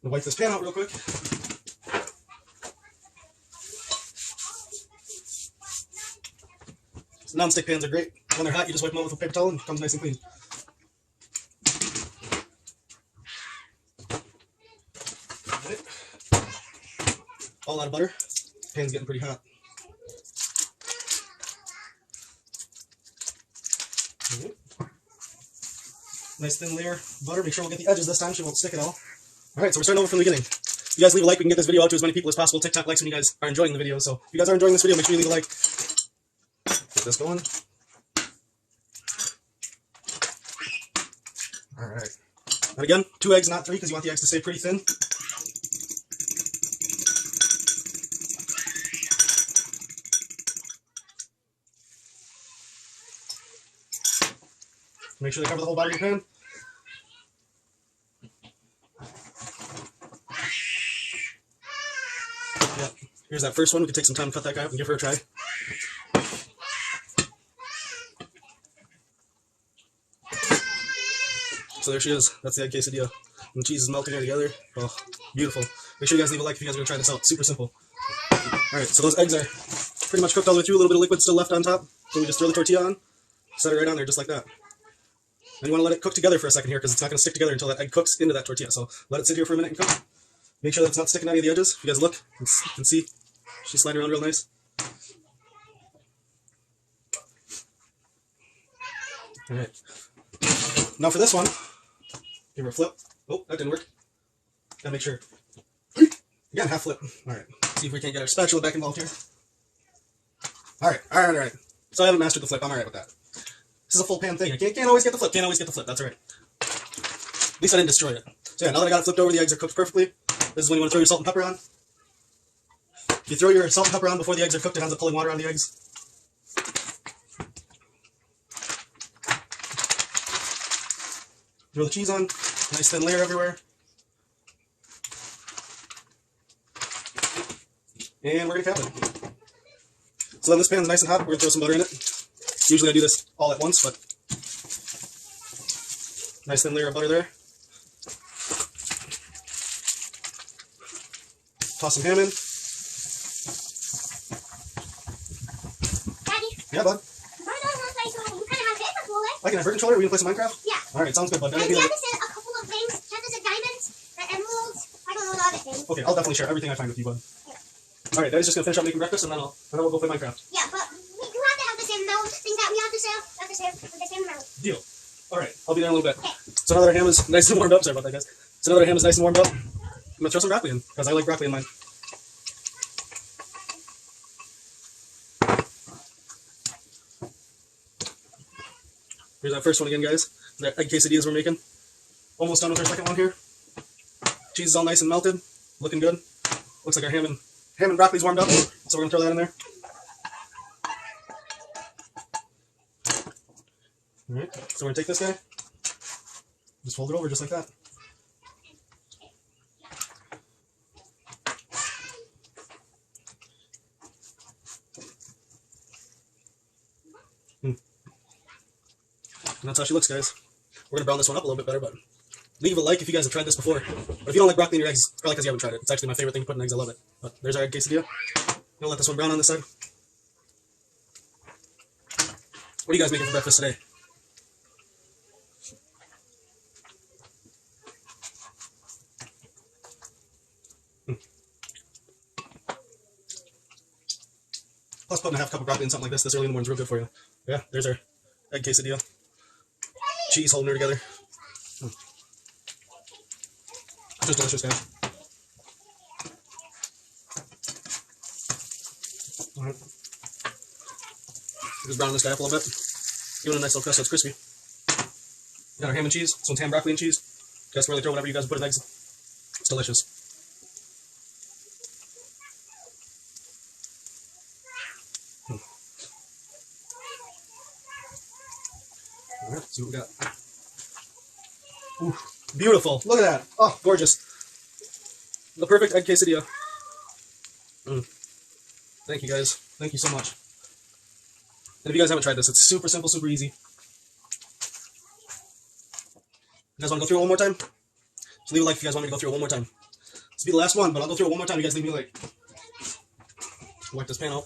I'll wipe this pan out real quick. Non-stick pans are great. When they're hot, you just wipe them out with a paper towel and it comes nice and clean. Right. All out of butter. Pan's getting pretty hot. Right. Nice thin layer of butter. Make sure we'll get the edges this time so it won't stick at all. Alright, so we're starting over from the beginning. If you guys leave a like, we can get this video out to as many people as possible. TikTok likes when you guys are enjoying the video. So if you guys are enjoying this video, make sure you leave a like. Get this going. Alright. And again, 2 eggs, not 3, because you want the eggs to stay pretty thin. Make sure they cover the whole bottom of your pan. Yep. Here's that first one. We could take some time to cut that guy up and give her a try. So there she is. That's the egg quesadilla. And the cheese is melting there together. Oh, beautiful. Make sure you guys leave a like if you guys are going to try this out. Super simple. Alright, so those eggs are pretty much cooked all the way through. A little bit of liquid still left on top. So we just throw the tortilla on. Set it right on there just like that. And you want to let it cook together for a second here because it's not going to stick together until that egg cooks into that tortilla. So let it sit here for a minute and cook. Make sure that it's not sticking on any of the edges. If you guys look, you can see she's sliding around real nice. Alright. Now for this one, give her a flip. Oh, that didn't work. Gotta make sure. Again, half flip. Alright. See if we can't get our spatula back involved here. Alright. So I haven't mastered the flip. I'm alright with that. This is a full pan thing. I can't always get the flip. Can't always get the flip. That's alright. At least I didn't destroy it. So yeah, now that I got it flipped over, the eggs are cooked perfectly. This is when you want to throw your salt and pepper on. If you throw your salt and pepper on before the eggs are cooked, it ends up pulling water out of the eggs. Throw the cheese on. Nice thin layer everywhere. And we're going to cap it. So then this pan's nice and hot. We're going to throw some butter in it. Usually I do this all at once, but nice thin layer of butter there. Toss some ham in. Daddy? Yeah, bud? Like an inverted controller? Are we going to play some Minecraft? Yeah. Alright, sounds good, bud. And you have to say a couple of things. Chances of diamonds, emeralds, I don't know the other things. Okay, I'll definitely share everything I find with you, bud. Yeah. Alright, Daddy's just going to finish up making breakfast, and then we'll go play Minecraft. Yeah, but you have to have the same amount of things that we have to say. We have to say with the same amount. Deal. Alright, I'll be there in a little bit. Okay. So now that our ham is nice and warmed up, sorry about that, guys. So now that our ham is nice and warmed up, I'm going to throw some broccoli in, because I like broccoli in mine. Here's that first one again, guys. The egg quesadillas we're making. Almost done with our second one here. Cheese is all nice and melted. Looking good. Looks like our ham and broccoli's warmed up, so we're going to throw that in there. Alright, so we're going to take this guy. Just fold it over just like that. And that's how she looks, guys. We're going to brown this one up a little bit better, but leave a like if you guys have tried this before. But if you don't like broccoli in your eggs, it's probably because you haven't tried it. It's actually my favorite thing to put in eggs. I love it. But there's our egg quesadilla. We'll let this one brown on this side. What are you guys making for breakfast today? Plus putting a half cup of broccoli in something like this early in the morning is real good for you. Yeah, there's our egg quesadilla. Cheese holding her together. Just delicious, guys. Alright. Just brown this guy up a little bit. Give it a nice little crust so it's crispy. Got our ham and cheese. This one's ham, broccoli, and cheese. You guys can really throw whatever you guys put in eggs. It's delicious. Alright, see what we got. Ooh, beautiful. Look at that. Oh, gorgeous. The perfect egg quesadilla. Thank you, guys. Thank you so much. And if you guys haven't tried this, it's super simple, super easy. You guys want to go through it one more time? Just leave a like if you guys want me to go through it one more time. This will be the last one, but I'll go through it one more time. You guys leave me a like. Wipe this pan out.